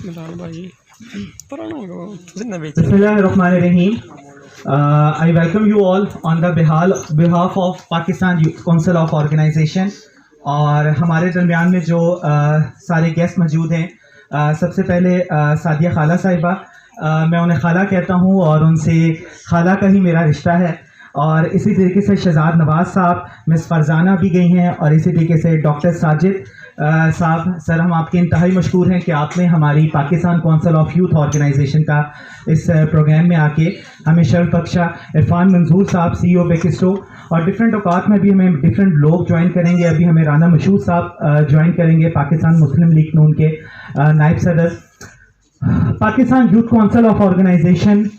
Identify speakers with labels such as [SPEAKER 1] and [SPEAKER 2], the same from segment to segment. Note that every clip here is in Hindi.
[SPEAKER 1] Bismillahirrahmanirrahim. I welcome you all on the behalf of Pakistan Youth Council of Organization. और हमारे दरमियान में जो सारे गेस्ट मौजूद हैं, सबसे पहले सादिया खाला साहिबा, मैं उन्हें खाला कहता हूँ और उनसे खाला का ही मेरा रिश्ता है। और इसी तरीके से शहजाद नवाज साहब, मिस फरजाना भी गई हैं, और इसी तरीके से डॉक्टर साजिद साहब, सर हम आपके इंतहाई मशहूर हैं कि आपने हमारी Pakistan council of youth organization का इस प्रोग्राम में आके हमें शर्फ बख्शा। इरफान मंजूर साहब, CEO बेकिस्टो, और डिफरेंट औकात में भी हमें डिफरेंट लोग ज्वाइन करेंगे। अभी हमें राना मशहूर साहब ज्वाइन करेंगे, पाकिस्तान मुस्लिम लीग नून के नायब सदर। Pakistan youth council of organization,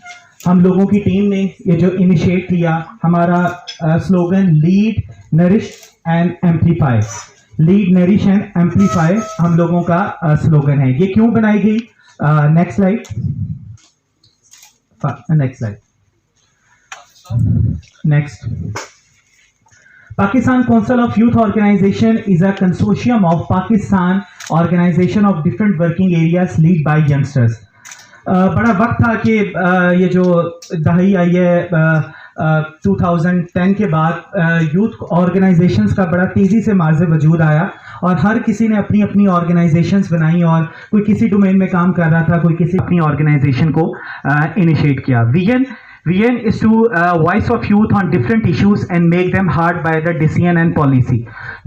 [SPEAKER 1] हम लोगों की टीम ने ये जो इनिशिएट किया, हमारा slogan lead nourish and amplify, lead nourish and amplify हम लोगों का स्लोगन है। ये क्यों बनाई गई? Next slide, next slide, next. Pakistan Council of Youth Organization is a consortium of Pakistan organization of different working areas led by youngsters. बड़ा वक्त था कि ये जो दहाई आई है 2010 के बाद यूथ ऑर्गेनाइजेशंस का बड़ा तेज़ी से मार्ज़ वजूद आया, और हर किसी ने अपनी अपनी ऑर्गेनाइजेशंस बनाई, और कोई किसी डोमेन में काम कर रहा था, कोई किसी अपनी ऑर्गेनाइजेशन को इनिशिएट किया। Vision is to voice of youth on different issues and make them heard by the decision and policy.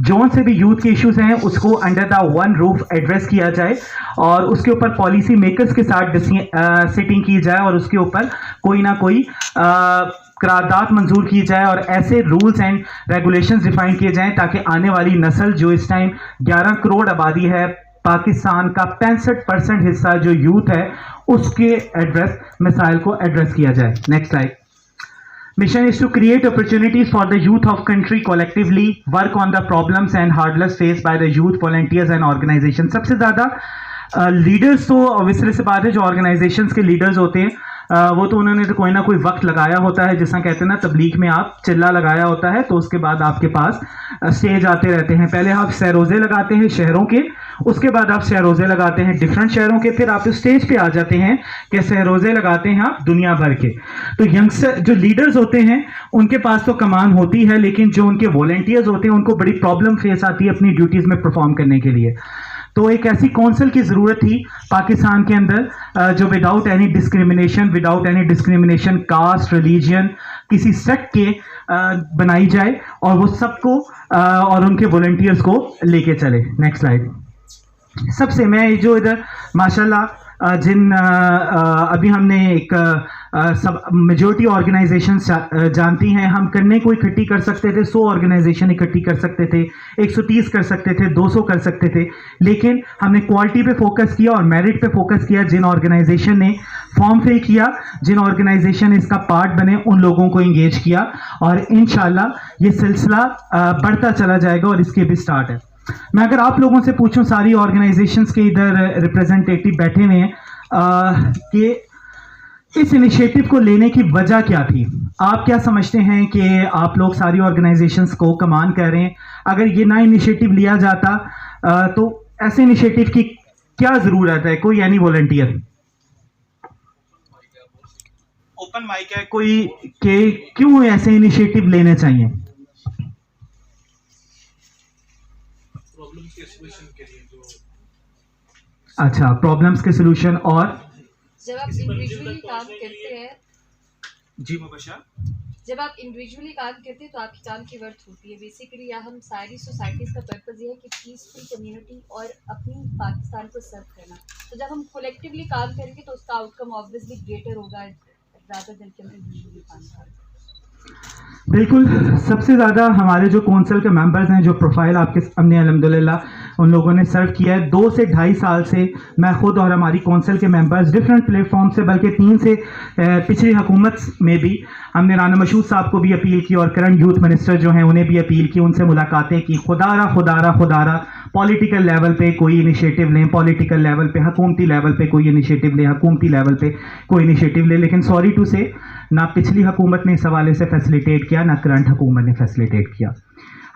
[SPEAKER 1] Zone से भी यूथ के इश्यूज हैं उसको under the one roof address किया जाए, और उसके ऊपर पॉलिसी मेकर्स के साथ सेटिंग की जाए, और उसके ऊपर कोई ना कोई करारदाद मंजूर की जाए, और ऐसे रूल्स एंड रेगुलेशंस डिफाइन किए जाएं ताकि आने वाली नस्ल, जो इस टाइम 11 करोड़ आबादी है, पाकिस्तान का 65% हिस्सा जो यूथ है, उसके एड्रेस मिसाइल को एड्रेस किया जाए। Next slide. Mission is to create opportunities for the youth of country collectively work on the problems and hurdles face by the youth volunteers and organisation. सबसे ज़्यादा लीडर्स तो ऑब्वियसली से बात है, जो ऑर्गेनाइजेशंस के लीडर्स होते हैं वो तो उन्होंने तो कोई ना कोई वक्त लगाया होता है, जिसका कहते हैं ना तबलीग में आप चिल्ला लगाया होता है, तो उसके बाद आपके पास स्टेज आते रहते हैं। पहले आप सहरोज़े लगाते हैं शहरों के, उसके बाद आप सहरोज़े लगाते हैं डिफरेंट शहरों के, फिर आप स्टेज पे आ जाते हैं कि सहरोज़े लगाते हैं आप दुनिया भर के। तो यंगस्टर जो लीडर्स होते हैं उनके पास तो कमान होती है, लेकिन जो उनके वॉलंटियर्स होते हैं उनको बड़ी प्रॉब्लम फेस आती है अपनी ड्यूटीज़ में परफॉर्म करने के लिए। तो एक ऐसी काउंसिल की ज़रूरत थी पाकिस्तान के अंदर जो without any discrimination caste, religion, किसी सेक्ट के बनाई जाए, और वो सबको और उनके वॉलंटियर्स को लेके चले। Next slide. सबसे मैं जो इधर माशाल्लाह जिन अभी हमने एक सब मेजॉरिटी ऑर्गेनाइजेशंस जानती हैं, हम करने को इकट्ठी कर सकते थे, 100 ऑर्गेनाइजेशन इकट्ठी कर सकते थे, 130 कर सकते थे, 200 कर सकते थे, लेकिन हमने क्वालिटी पे फोकस किया और मेरिट पे फोकस किया। जिन ऑर्गेनाइजेशन ने फॉर्म फिल किया, जिन ऑर्गेनाइजेशन ने इसका पार्ट बने, उन लोगों को इंगेज किया, और इंशाल्लाह ये सिलसिला बढ़ता चला जाएगा, और इसके भी स्टार्ट है। मैं अगर आप लोगों से पूछूं, सारी ऑर्गेनाइजेशंस के इधर रिप्रेजेंटेटिव बैठे हुए हैं, कि इस इनिशिएटिव को लेने की वजह क्या थी? आप क्या समझते हैं कि आप लोग सारी ऑर्गेनाइजेशंस को कमान कर रहे हैं, अगर ये नया इनिशिएटिव लिया जाता तो ऐसे इनिशिएटिव की क्या ज़रूरत है? कोई एनी वॉलंटियर? ओपन माइक है कोई, के क्यों ऐसे इनिशिएटिव लेने चाहिए? अच्छा, प्रॉब्लम्स के सलूशन। और
[SPEAKER 2] जब आप इंडिविजुअली काम करते हैं,
[SPEAKER 1] जी मुबशर,
[SPEAKER 2] जब आप इंडिविजुअली काम करते हैं तो आपकी काम की वर्थ होती है। बेसिकली हम सारी सोसाइटीज़ का पर्पज़ ये है कि पीसफुल कम्युनिटी और अपनी पाकिस्तान को सर्व करना। तो जब हम कलेक्टिवली काम करेंगे तो उसका आउटकम ऑब्वियसली ग्रेटर होगा ज़्यादा दिन के अंदर इंडिविजुअली काम करें।
[SPEAKER 1] बिल्कुल। सबसे ज़्यादा हमारे जो काउंसिल के मेंबर्स हैं, जो प्रोफाइल आपके सामने अल्हम्दुलिल्लाह उन लोगों ने सर्व किया है, 2 से 2.5 साल से मैं खुद और हमारी काउंसिल के मेंबर्स डिफरेंट प्लेटफॉर्म से, बल्कि 3 से पिछली हुकूमत में भी हमने राना मशहूद साहब को भी अपील की, और करंट यूथ मिनिस्टर जो हैं उन्हें भी अपील की, उनसे मुलाकातें की। खुदारा पॉलिटिकल लेवल पे कोई इनिशिएटिव लें, पॉलिटिकल लेवल पे, हुकूमती लेवल पे कोई इनिशिएटिव लें, हुकूमती लेवल पे कोई इनिशिएटिव लें। लेकिन सॉरी टू से, ना पिछली हुकूमत ने इस हवाले से फैसिलिटेट किया, ना करंट हुकूमत ने फैसिलिटेट किया।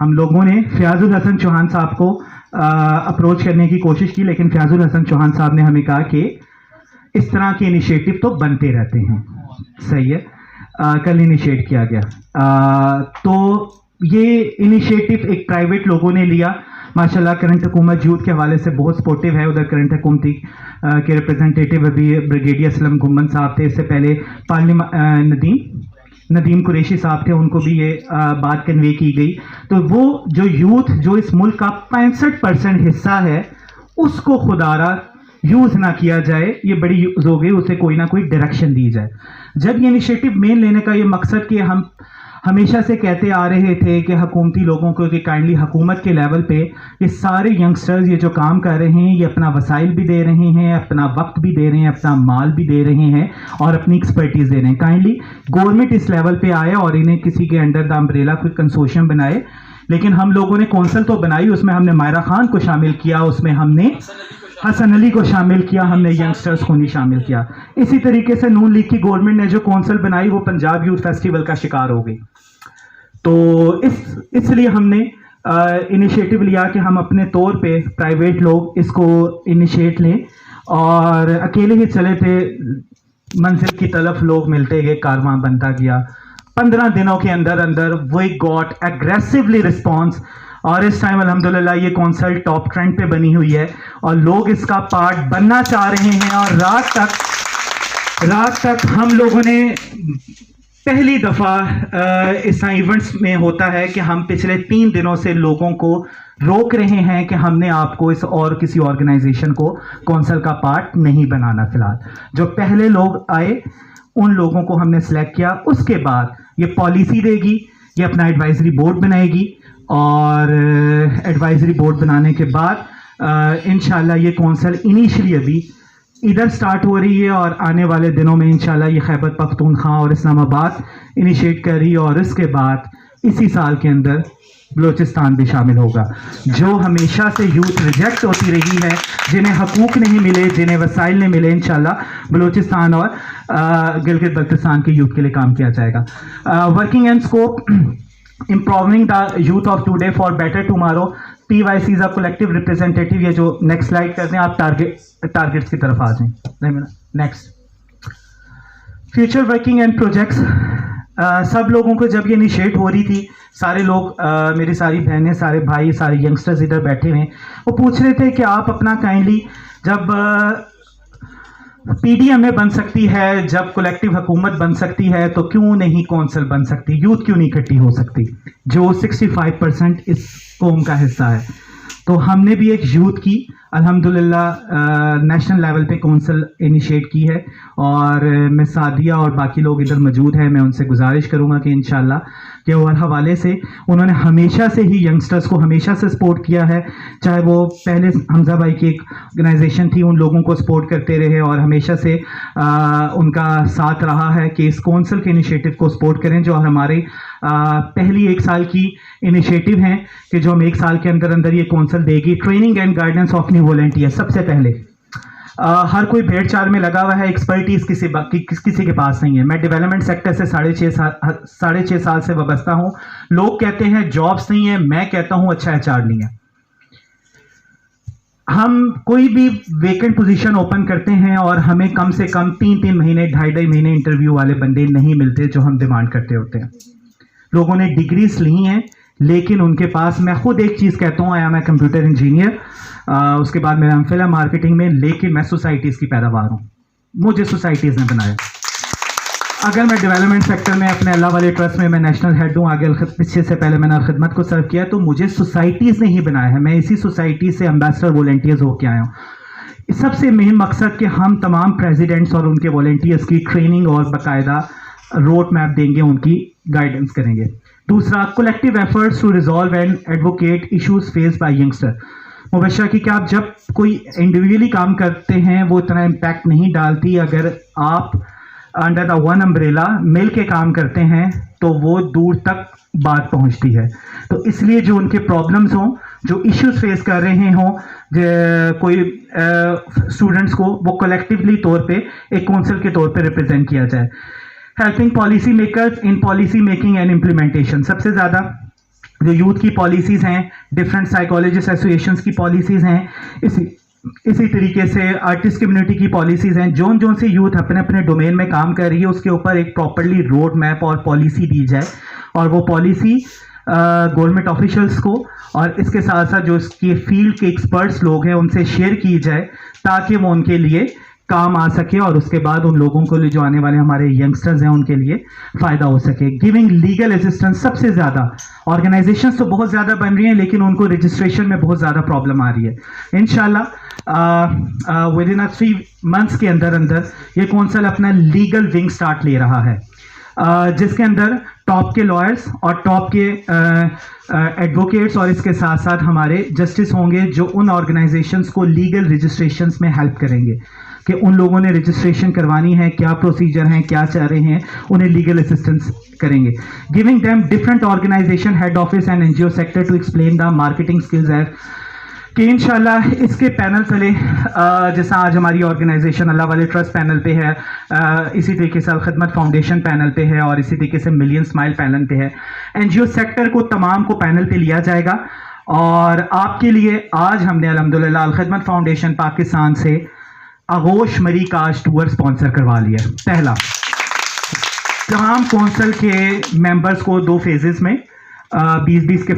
[SPEAKER 1] हम लोगों ने फयाजुल हसन चौहान साहब को अप्रोच करने की कोशिश की, लेकिन फयाजुल हसन चौहान साहब ने हमें कहा कि इस तरह के इनिशिएटिव तो बनते रहते हैं। सही है, कल इनिशिएट किया गया। तो ये इनिशिएटिव एक प्राइवेट लोगों ने लिया। माशाल्लाह करंट हुकूमत यूथ के हवाले से बहुत सपोर्टिव है। उधर करंट हुकूमती के रिप्रेजेंटेटिव अभी ब्रिगेडियर असलम गुम्मन साहब थे, इससे पहले नदीम कुरैशी साहब थे, उनको भी ये बात कन्वे की गई। तो वो जो यूथ जो इस मुल्क का 65% हिस्सा है, उसको खुदारा यूज ना किया जाए, ये बड़ी यूज हो गई, उसे कोई ना कोई डायरेक्शन दी जाए। जब ये इनिशिएटिव मेन लेने का ये मकसद कि हम हमेशा से कहते आ रहे थे कि हुकूमती लोगों को कि काइंडली हुकूमत के लेवल पे ये सारे यंगस्टर्स ये जो काम कर रहे हैं, ये अपना वसाइल भी दे रहे हैं, अपना वक्त भी दे रहे हैं, अपना माल भी दे रहे हैं और अपनी एक्सपर्टीज दे रहे हैं। काइंडली गवर्नमेंट इस लेवल पे आए और इन्हें किसी के अंडर द अम्ब्रेला कोई कंसोर्शियम बनाए। लेकिन हम लोगों ने कौंसल तो बनाई, उसमें हमने मायरा खान को शामिल किया, उसमें हमने हसन अली को शामिल किया, हमने यंगस्टर्स को नहीं शामिल किया। इसी तरीके से नून लीग की गवर्नमेंट ने जो कौंसल बनाई वो पंजाब यूथ फेस्टिवल का शिकार हो गई। तो इसलिए हमने इनिशिएटिव लिया कि हम अपने तौर पे प्राइवेट लोग इसको इनिशिएट लें, और अकेले ही चले थे, मंजिल की तरफ लोग मिलते गए, कारवां बनता गया। 15 दिनों के अंदर अंदर वी गॉट एग्रेसिवली रिस्पॉन्स, और इस टाइम अल्हम्दुलिल्लाह ये कौंसल टॉप ट्रेंड पे बनी हुई है और लोग इसका पार्ट बनना चाह रहे हैं। और रात तक हम लोगों ने पहली दफ़ा इस इवेंट्स में होता है कि हम पिछले 3 दिनों से लोगों को रोक रहे हैं कि हमने आपको इस और किसी ऑर्गेनाइजेशन को कौंसल का पार्ट नहीं बनाना। फिलहाल जो पहले लोग आए उन लोगों को हमने सेलेक्ट किया, उसके बाद ये पॉलिसी देगी, ये अपना एडवाइजरी बोर्ड बनाएगी, और एडवाइजरी बोर्ड बनाने के बाद इंशाल्लाह ये कौंसल इनिशियली अभी इधर स्टार्ट हो रही है और आने वाले दिनों में इंशाल्लाह ये खैबर पख्तूनख्वा और इस्लामाबाद इनिशिएट कर रही है, और इसके बाद इसी साल के अंदर बलूचिस्तान भी शामिल होगा। जो हमेशा से यूथ रिजेक्ट होती रही है, जिन्हें हकूक़ नहीं मिले, जिन्हें वसाइल नहीं मिले, इंशाल्लाह बलूचिस्तान और गिलगित बल्तिस्तान के यूथ के लिए काम किया जाएगा। Working and scope improving the youth of today for better tomorrow. PYC is a collective representative। ये जो नेक्स्ट स्लाइड करते हैं, आप टारगेट्स की तरफ आ जाएं। Next future working and projects. सब लोगों को जब ये इनिशिएट हो रही थी, सारे लोग मेरी सारी बहनें, सारे भाई, सारे यंगस्टर्स इधर बैठे हुए, वो पूछ रहे थे कि आप अपना काइंडली जब PDMA बन सकती है, जब कलेक्टिव हुकूमत बन सकती है, तो क्यों नहीं कौंसल बन सकती, यूथ क्यों नहीं इकट्ठी हो सकती, जो 65% इस कौम का हिस्सा है। तो हमने भी एक यूथ की अल्हम्दुलिल्लाह नेशनल लेवल पे कौंसल इनिशिएट की है, और मैं सादिया और बाकी लोग इधर मौजूद हैं, मैं उनसे गुजारिश करूंगा कि इंशाल्लाह के और हवाले से उन्होंने हमेशा से ही यंगस्टर्स को हमेशा से सपोर्ट किया है, चाहे वो पहले हमजा भाई की एक ऑर्गेनाइजेशन थी, उन लोगों को सपोर्ट करते रहे और हमेशा से उनका साथ रहा है कि इस कौंसल के इनिशिएटिव को सपोर्ट करें, जो हमारे पहली 1 साल की इनिशिएटिव हैं कि जो हम 1 साल के अंदर अंदर ये कौंसल देगी। Training and guidance of new volunteer. सबसे पहले हर कोई भेड़ चाल में लगा हुआ है, एक्सपर्टीज किसी के पास नहीं है। मैं डेवलपमेंट सेक्टर से 6.5 साल से वाबस्ता हूँ। लोग कहते हैं जॉब्स नहीं है, मैं कहता हूँ अच्छा HR नहीं है। हम कोई भी वेकेंट पोजीशन ओपन करते हैं और हमें कम से कम 3-3 महीने 2.5 महीने इंटरव्यू वाले बंदे नहीं मिलते जो हम डिमांड करते होते हैं। लोगों ने डिग्रीज ली हैं, लेकिन उनके पास, मैं खुद एक चीज़ कहता हूँ, आया मैं कंप्यूटर इंजीनियर, उसके बाद मेरा एमफिल है मार्केटिंग में, लेकिन मैं सोसाइटीज़ की पैदावार हूँ, मुझे सोसाइटीज़ ने बनाया। अगर मैं डेवलपमेंट सेक्टर में अपने अल्लाह वाले ट्रस्ट में मैं नेशनल हेड हूँ, आगे पीछे से पहले मैंने खिदमत को सर्व किया, तो मुझे सोसाइटीज़ ने ही बनाया है। मैं इसी सोसाइटी से एम्बेसडर वॉलंटियर्स होकर आया हूँ। सबसे मेन मकसद कि हम तमाम प्रेसिडेंट्स और उनके वॉलंटियर्स की ट्रेनिंग और बाकायदा रोड मैप देंगे, उनकी गाइडेंस करेंगे। दूसरा, collective efforts to resolve and advocate issues face by youngster. Mubashar की कि आप जब कोई इंडिविजुअली काम करते हैं वो इतना इम्पैक्ट नहीं डालती, अगर आप अंडर द वन अम्ब्रेला मिल के काम करते हैं तो वो दूर तक बात पहुंचती है। तो इसलिए जो उनके प्रॉब्लम्स हों, जो इश्यूज फेस कर रहे हों कोई स्टूडेंट्स को, वो कलेक्टिवली तौर पे एक काउंसिल के तौर पे रिप्रेजेंट किया जाए। Helping policy makers in policy making and implementation. सबसे ज़्यादा जो यूथ की पॉलिसीज़ हैं, डिफरेंट साइकोलॉजिस्ट एसोसिएशंस की पॉलिसीज़ हैं, इसी तरीके से आर्टिस्ट कम्युनिटी की पॉलिसीज़ हैं। जोन से यूथ अपने अपने डोमेन में काम कर रही है उसके ऊपर एक प्रॉपरली रोड मैप और पॉलिसी दी जाए, और वो पॉलिसी गवर्नमेंट ऑफिशियल्स को और इसके साथ साथ जो इसके फील्ड के एक्सपर्ट्स लोग हैं उनसे शेयर की जाए, ताकि वो उनके लिए काम आ सके और उसके बाद उन लोगों को लिए जो आने वाले हमारे यंगस्टर्स हैं उनके लिए फ़ायदा हो सके। गिविंग लीगल असिस्टेंस, सबसे ज़्यादा ऑर्गेनाइजेशंस तो बहुत ज़्यादा बन रही हैं लेकिन उनको रजिस्ट्रेशन में बहुत ज़्यादा प्रॉब्लम आ रही है। इंशाल्लाह विद इन 3 मंथ्स के अंदर ये कौंसल अपना लीगल विंग स्टार्ट ले रहा है, जिसके अंदर टॉप के लॉयर्स और टॉप के एडवोकेट्स और इसके साथ साथ हमारे जस्टिस होंगे जो उन ऑर्गेनाइजेशंस को लीगल रजिस्ट्रेशंस में हेल्प करेंगे कि उन लोगों ने रजिस्ट्रेशन करवानी है, क्या प्रोसीजर हैं, क्या चाह रहे हैं, उन्हें लीगल असिस्टेंस करेंगे। Giving them different organization head office and NGO sector to explain the marketing skills as कि इंशाल्लाह इसके पैनल चले, जैसा आज हमारी ऑर्गेनाइजेशन अल्लाह वाले ट्रस्ट पैनल पे है, इसी तरीके से अल-खिदमत फाउंडेशन पैनल पे है और इसी तरीके से मिलियन स्माइल पैनल पे है। एनजीओ सेक्टर को तमाम को पैनल पे लिया जाएगा और आपके लिए आज हमने अल्हम्दुलिल्लाह अल-खिदमत फाउंडेशन पाकिस्तान से आगोश मरी काश टूर स्पॉन्सर करवा लिया। पहला, तमाम कौंसल के मेंबर्स को 2 फेजेस में 20-20 के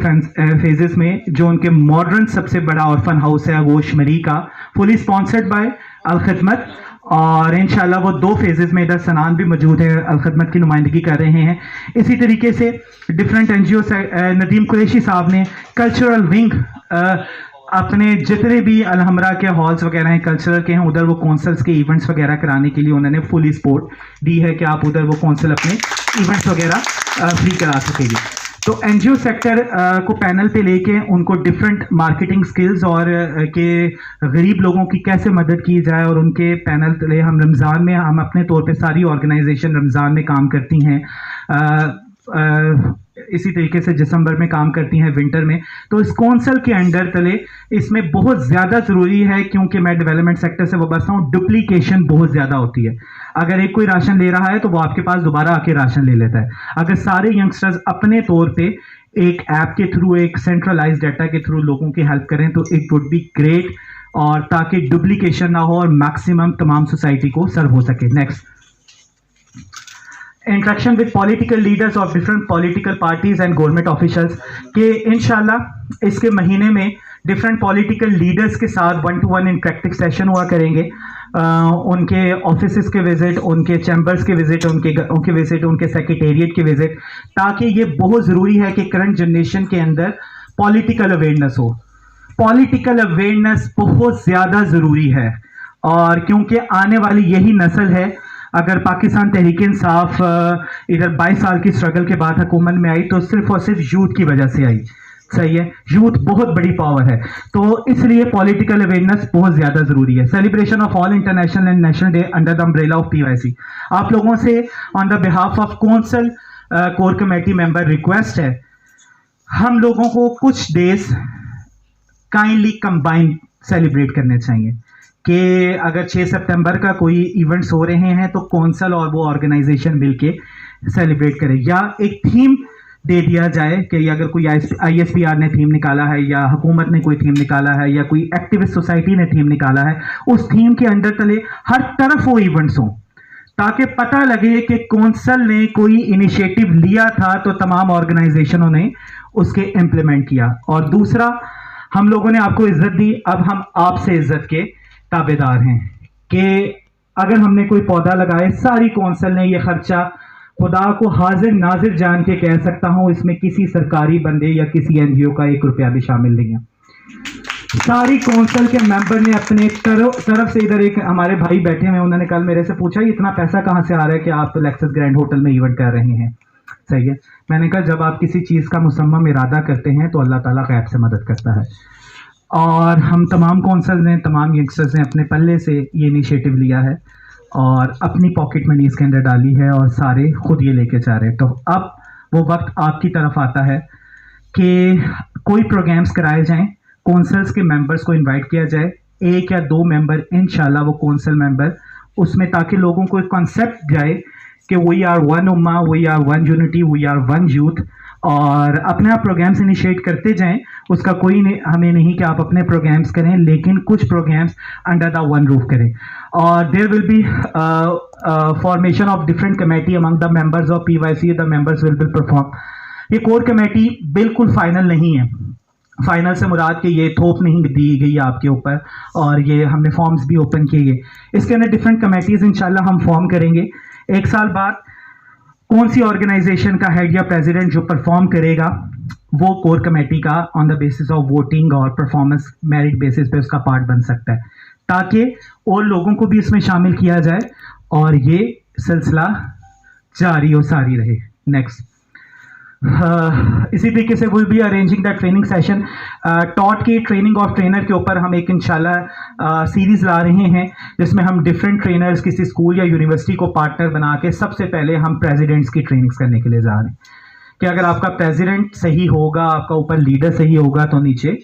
[SPEAKER 1] फेजेस में जो उनके मॉडर्न सबसे बड़ा ऑर्फन हाउस है आगोश मरी का, फुली स्पॉन्सर्ड बाय अल-खिदमत, और इंशाल्लाह वो 2 फेजेस में इधर सनान भी मौजूद है, अल-खिदमत की नुमाइंदगी कर रहे हैं। इसी तरीके से डिफरेंट एनजीओ से नदीम कुरैशी साहब ने कल्चरल विंग अपने जितने भी अलहमरा के हॉल्स वगैरह हैं कल्चरल के हैं, उधर वो कौंसल्स के इवेंट्स वगैरह कराने के लिए उन्होंने फुली सपोर्ट दी है कि आप उधर वो कौंसल अपने इवेंट्स वगैरह फ्री करा सकेगी। तो एनजीओ सेक्टर को पैनल पे लेके उनको डिफरेंट मार्केटिंग स्किल्स और के गरीब लोगों की कैसे मदद की जाए, और उनके पैनल पे हम रमज़ान में हम अपने तौर पे सारी ऑर्गेनाइजेशन रमज़ान में काम करती हैं, इसी तरीके से दिसंबर में काम करती हैं विंटर में। तो इस कौंसल के अंडर तले इसमें बहुत ज़्यादा ज़रूरी है, क्योंकि मैं डेवलपमेंट सेक्टर से वाबस्ता हूँ, डुप्लीकेशन बहुत ज़्यादा होती है। अगर एक कोई राशन ले रहा है तो वो आपके पास दोबारा आके राशन ले लेता है। अगर सारे यंगस्टर्स अपने तौर पे एक ऐप के थ्रू, एक सेंट्रलाइज डाटा के थ्रू लोगों की हेल्प करें तो इट वुड बी ग्रेट, और ताकि डुप्लीकेशन ना हो और मैक्सिमम तमाम सोसाइटी को सर्व हो सके। Next, interaction with political leaders of different political parties and government officials के इंशाल्लाह इसके महीने में डिफरेंट पॉलिटिकल लीडर्स के साथ 1-to-1 इंटरेक्टिव सेशन हुआ करेंगे, उनके ऑफिसेस के विजिट, उनके चैम्बर्स के विजिट, उनके विजिट, उनके सेक्रेटेरिएट के विजिट, ताकि ये बहुत ज़रूरी है कि करंट जनरेशन के अंदर पॉलिटिकल अवेयरनेस हो। पॉलिटिकल अवेयरनेस बहुत ज़्यादा ज़रूरी है, और क्योंकि आने वाली यही नस्ल है। अगर पाकिस्तान तहरीक इंसाफ इधर 22 साल की स्ट्रगल के बाद हुकूमत में आई तो सिर्फ और सिर्फ यूथ की वजह से आई, सही है, यूथ बहुत बड़ी पावर है, तो इसलिए पॉलिटिकल अवेयरनेस बहुत ज़्यादा ज़रूरी है। Celebration of all international and national day under the umbrella of PYC। आप लोगों से on the behalf of council core committee member request है, हम लोगों को कुछ डेज काइंडली कंबाइन सेलिब्रेट करने चाहिए कि अगर 6 सितंबर का कोई इवेंट्स हो रहे हैं तो कौंसल और वो ऑर्गेनाइजेशन मिलके सेलिब्रेट करें, या एक थीम दे दिया जाए कि अगर कोई ISPR ने थीम निकाला है या हुकूमत ने कोई थीम निकाला है या कोई एक्टिविस्ट सोसाइटी ने थीम निकाला है, उस थीम के अंडर तले हर तरफ वो इवेंट्स हों, ताकि पता लगे कि कौंसल ने कोई इनिशिएटिव लिया था तो तमाम ऑर्गेनाइजेशनों ने उसके इम्प्लीमेंट किया। और दूसरा, हम लोगों ने आपको इज्जत दी, अब हम आपसे इज्जत के ताबेदार हैं कि अगर हमने कोई पौधा लगाए, सारी कौंसल ने ये खर्चा खुदा को हाजिर नाजिर जान के कह सकता हूं, इसमें किसी सरकारी बंदे या किसी NGO का 1 रुपया भी शामिल नहीं है। सारी कौंसल के मेंबर ने अपने तरफ से, इधर एक हमारे भाई बैठे हुए, उन्होंने कल मेरे से पूछा इतना पैसा कहाँ से आ रहा है कि आप लेक्सस ग्रैंड होटल में इवेंट कर रहे हैं, सही है। मैंने कहा जब आप किसी चीज़ का मुसम्मम इरादा करते हैं तो अल्लाह ताला गैब से मदद करता है, और हम तमाम कौंसल ने, तमाम यंगस्टर्स ने अपने पल्ले से ये इनिशिएटिव लिया है और अपनी पॉकेट मनी इसके अंदर डाली है और सारे खुद ये लेके जा रहे हैं। तो अब वो वक्त आपकी तरफ आता है कि कोई प्रोग्राम्स कराए जाएं, कौंसल्स के मेंबर्स को इनवाइट किया जाए, 1 या 2 मेंबर इंशाल्लाह वो कौंसल मेंबर उसमें, ताकि लोगों को एक कॉन्सेप्ट जाए कि वी आर वन उम्मा, we are one unity, we are one youth, और अपने आप प्रोग्राम्स इनिशिएट करते जाएं। उसका कोई हमें नहीं कि आप अपने प्रोग्राम्स करें, लेकिन कुछ programs under the one roof करें। और there will be formation of different committee among the members of PYC, the members will perform. ये कोर कमेटी बिल्कुल फाइनल नहीं है। फाइनल से मुराद के ये थोप नहीं दी गई आपके ऊपर, और ये हमने फॉर्म्स भी ओपन किए गए। इसके अंदर डिफरेंट कमेटीज इंशाल्लाह हम फॉर्म करेंगे। 1 साल बाद कौन सी ऑर्गेनाइजेशन का हेड या प्रेसिडेंट जो परफॉर्म करेगा वो कोर कमेटी का on the basis of voting और परफॉर्मेंस मेरिट बेसिस पे उसका पार्ट बन सकता है, ताकि और लोगों को भी इसमें शामिल किया जाए और ये सिलसिला जारी और सारी रहे। नेक्स्ट, इसी तरीके से will be arranging the training session. Taught की ट्रेनिंग ऑफ ट्रेनर के ऊपर हम एक इंशाल्लाह सीरीज ला रहे हैं, जिसमें हम डिफरेंट ट्रेनर्स किसी स्कूल या यूनिवर्सिटी को पार्टनर बना के सबसे पहले हम प्रेसिडेंट्स की ट्रेनिंग्स करने के लिए जा रहे हैं कि अगर आपका प्रेसिडेंट सही होगा, आपका ऊपर लीडर सही होगा, तो नीचे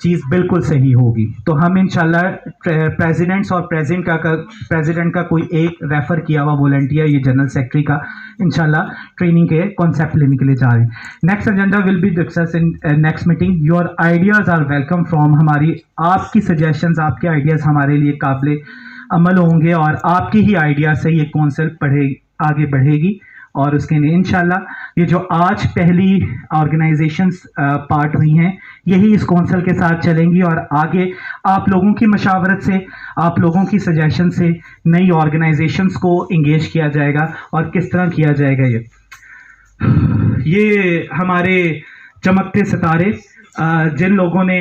[SPEAKER 1] चीज़ बिल्कुल सही होगी। तो हम इंशाल्लाह प्रेसिडेंट्स और प्रेसिडेंट का कोई एक रेफर किया हुआ वॉलंटियर, ये जनरल सेक्रेटरी का इंशाल्लाह ट्रेनिंग के कॉन्सेप्ट लेने के लिए जा रहे हैं। Next agenda will be discuss in next meeting. Your ideas are welcome from, हमारी आपकी सजेशंस, आपके आइडियाज़ हमारे लिए काबिल अमल होंगे और आपके ही आइडिया से ये कौंसिल आगे बढ़ेगी। और उसके लिए इंशाल्लाह ये जो आज पहली ऑर्गेनाइजेशंस पार्ट हुई हैं, यही इस कौंसिल के साथ चलेंगी और आगे आप लोगों की मशावरत से, आप लोगों की सजेशन से नई ऑर्गेनाइजेशंस को इंगेज किया जाएगा और किस तरह किया जाएगा। ये हमारे चमकते सितारे जिन लोगों ने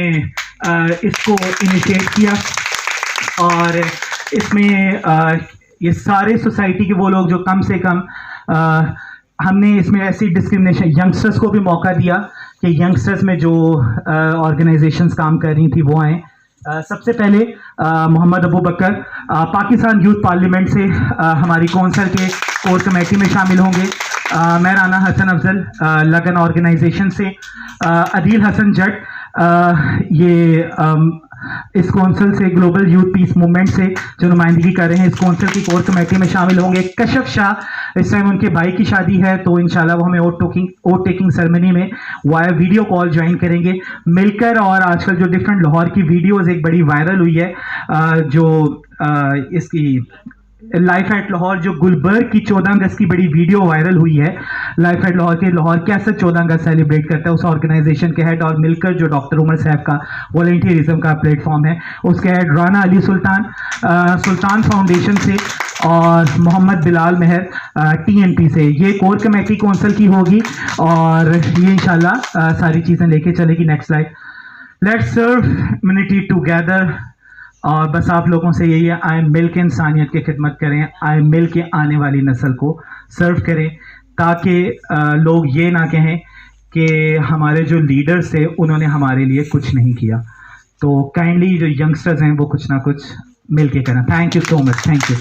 [SPEAKER 1] इसको इनिशिएट किया, और इसमें ये सारे सोसाइटी के वो लोग जो कम से कम हमने इसमें ऐसी डिस्क्रिमिनेशन, यंगस्टर्स को भी मौका दिया कि यंगस्टर्स में जो ऑर्गेनाइजेशंस काम कर रही थी वो आए। सबसे पहले मोहम्मद अबू बकर पाकिस्तान यूथ पार्लियामेंट से हमारी कौंसिल के कोर कमेटी में शामिल होंगे। मैं राना हसन अफजल लगन ऑर्गेनाइजेशन से, अदील हसन जट ये इस कौंसिल से, ग्लोबल यूथ पीस मूवमेंट से जो नुमाइंदगी कर रहे हैं, इस कौंसिल की कोर कमेटी में शामिल होंगे। कशफ शाह, इस टाइम उनके भाई की शादी है तो इंशाल्लाह वो हमें ओट टेकिंग सेरेमनी में वाया वीडियो कॉल ज्वाइन करेंगे मिलकर। और आजकल जो डिफरेंट लाहौर की वीडियोस एक बड़ी वायरल हुई है, जो इसकी लाइफ एट लाहौर, जो गुलबर्ग की 14 अगस्त की बड़ी वीडियो वायरल हुई है, लाइफ एट लाहौर के लाहौर कैसे 14 अगस्त सेलिब्रेट करता है, उस ऑर्गेनाइजेशन के हेड और मिलकर जो डॉक्टर उमर साहब का वॉलंटियरिज्म का प्लेटफॉर्म है, उसके हेड राना अली सुल्तान सुल्तान फाउंडेशन से, और मोहम्मद बिलाल मेहर TNP से। ये कोर कमेटी कौंसिल की होगी और ये इंशाल्लाह सारी चीज़ें लेके चलेगी। Next slide. Let's serve humanity together. और बस आप लोगों से यही है, आए मिल के इंसानियत की खिदमत करें, आए मिल के आने वाली नस्ल को सर्व करें, ताकि लोग ये ना कहें कि हमारे जो लीडर्स थे उन्होंने हमारे लिए कुछ नहीं किया। तो काइंडली जो यंगस्टर्स हैं वो कुछ ना कुछ मिल के करें। Thank you so much. Thank you.